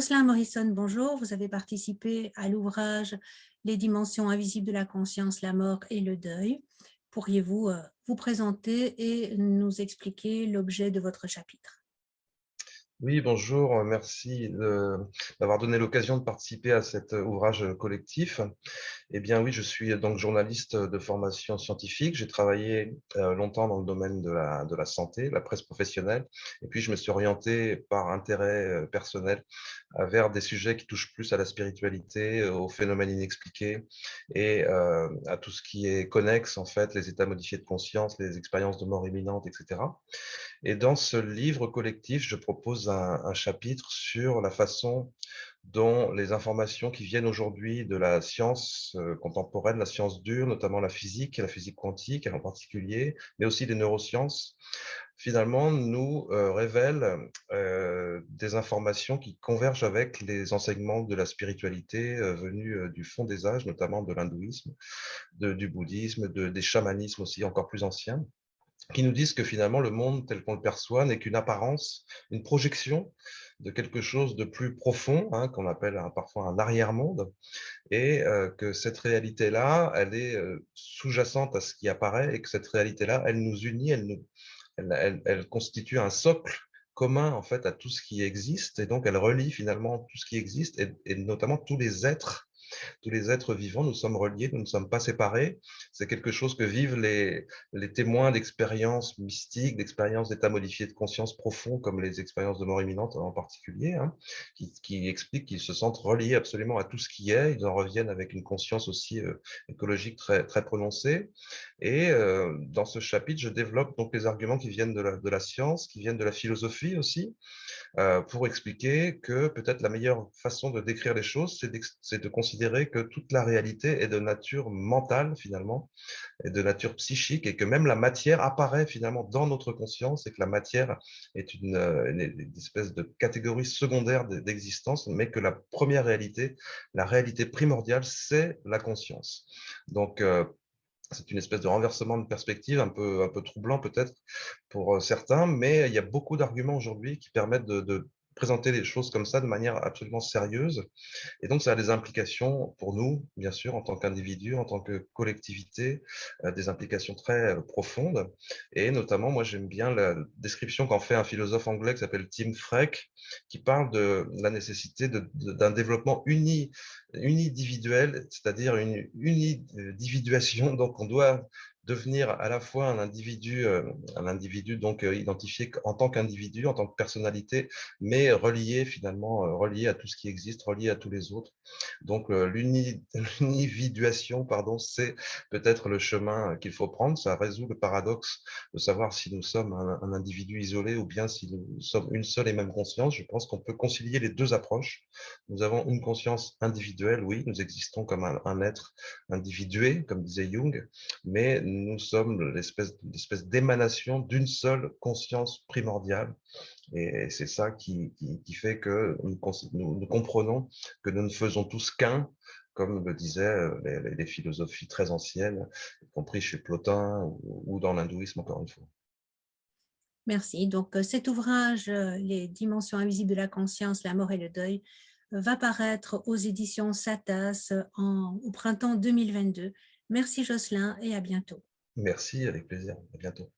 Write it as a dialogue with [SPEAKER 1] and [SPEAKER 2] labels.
[SPEAKER 1] Jocelyn Morrison, bonjour. Vous avez participé à l'ouvrage Les dimensions invisibles de la conscience, la mort et le deuil. Pourriez-vous vous présenter et nous expliquer l'objet de votre chapitre?
[SPEAKER 2] Oui, bonjour, merci d'avoir donné l'occasion de participer à cet ouvrage collectif. Eh bien oui, je suis donc journaliste de formation scientifique. J'ai travaillé longtemps dans le domaine de la santé, la presse professionnelle, et puis je me suis orienté par intérêt personnel vers des sujets qui touchent plus à la spiritualité, aux phénomènes inexpliqués et à tout ce qui est connexe, en fait, les états modifiés de conscience, les expériences de mort imminente, etc. Et dans ce livre collectif, je propose un chapitre sur la façon dont les informations qui viennent aujourd'hui de la science contemporaine, la science dure, notamment la physique quantique en particulier, mais aussi les neurosciences, finalement nous révèlent des informations qui convergent avec les enseignements de la spiritualité venus du fond des âges, notamment de l'hindouisme, du bouddhisme, des chamanismes aussi encore plus anciens, qui nous disent que finalement le monde tel qu'on le perçoit n'est qu'une apparence, une projection de quelque chose de plus profond, hein, qu'on appelle parfois un arrière-monde, et que cette réalité-là, elle est sous-jacente à ce qui apparaît, et que cette réalité-là, elle nous unit, elle constitue un socle commun en fait à tout ce qui existe, et donc elle relie finalement tout ce qui existe, et notamment tous les êtres vivants, nous sommes reliés, nous ne sommes pas séparés. C'est quelque chose que vivent les témoins d'expériences mystiques, d'expériences d'états modifiés de conscience profonds, comme les expériences de mort imminente en particulier, hein, qui expliquent qu'ils se sentent reliés absolument à tout ce qui est. Ils en reviennent avec une conscience aussi écologique très, très prononcée. Et dans ce chapitre, je développe donc les arguments qui viennent de la science, qui viennent de la philosophie aussi, pour expliquer que peut-être la meilleure façon de décrire les choses, c'est de considérer que toute la réalité est de nature mentale finalement, et de nature psychique, et que même la matière apparaît finalement dans notre conscience, et que la matière est une espèce de catégorie secondaire d'existence, mais que la première réalité, la réalité primordiale, c'est la conscience. Donc, c'est une espèce de renversement de perspective, un peu troublant peut-être pour certains, mais il y a beaucoup d'arguments aujourd'hui qui permettent de présenter les choses comme ça de manière absolument sérieuse. Et donc, ça a des implications pour nous, bien sûr, en tant qu'individu, en tant que collectivité, des implications très profondes. Et notamment, moi, j'aime bien la description qu'en fait un philosophe anglais qui s'appelle Tim Freke, qui parle de la nécessité d'un développement unidividuel, c'est-à-dire une unidividuation. Donc, on doit devenir à la fois un individu donc identifié en tant qu'individu, en tant que personnalité, mais relié finalement, relié à tout ce qui existe, relié à tous les autres. Donc l'unividuation, pardon, c'est peut-être le chemin qu'il faut prendre. Ça résout le paradoxe de savoir si nous sommes un individu isolé ou bien si nous sommes une seule et même conscience. Je pense qu'on peut concilier les deux approches. Nous avons une conscience individuelle, oui, nous existons comme un être individué, comme disait Jung, mais nous sommes l'espèce d'émanation d'une seule conscience primordiale. Et c'est ça qui fait que nous comprenons que nous ne faisons tous qu'un, comme le disaient les philosophies très anciennes, y compris chez Plotin ou dans l'hindouisme, encore une fois.
[SPEAKER 1] Merci. Donc, cet ouvrage, Les dimensions invisibles de la conscience, la mort et le deuil, va paraître aux éditions Satas au printemps 2022. Merci Jocelyn et à bientôt.
[SPEAKER 2] Merci, avec plaisir. À bientôt.